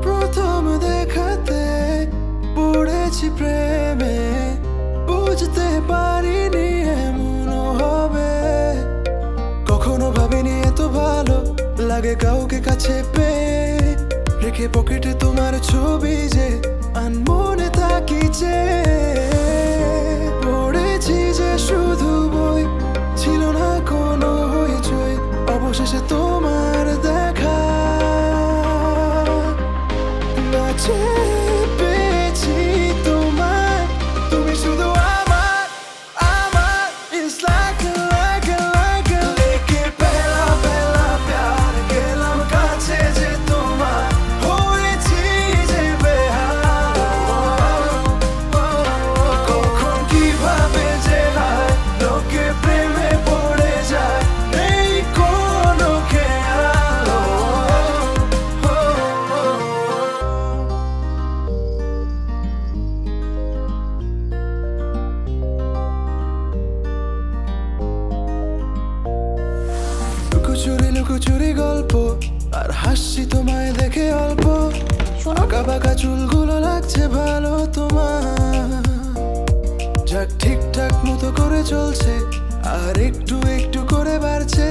প্রথম দেখাতে পড়েছি প্রেমে, বুঝতে পারিনি এমনও হবে। কখনো ভাবিনি এত ভালো লাগে কাউকে কাছে পেয়ে, রেখে পকেটে তোমার ছবি যে আনমনে থাকি যে। পড়েছি যে শুধু বই, ছিল না কোনো হইচই, অবশেষে তোমার দেখা বাঁচে পেয়েছি তোমায়। তুমি শুধু আমার আমার It's like लेके पहला पहला प्यार गेलाम काছে যে তোমার হয়েছি যে বেহাল। কখন কিভাবে যে হয় লোকে প্রেমে পড়ে যায়, নেই কোনো খেয়াল। লুকোচুরি লুকোচুরি গল্প আর হাসি তোমায় দেখে অল্প, আঁকা বাঁকা চুলগুলো লাগছে ভালো তোমার। যাক ঠিকঠাক মতো করে চলছে আর একটু একটু করে বাড়ছে,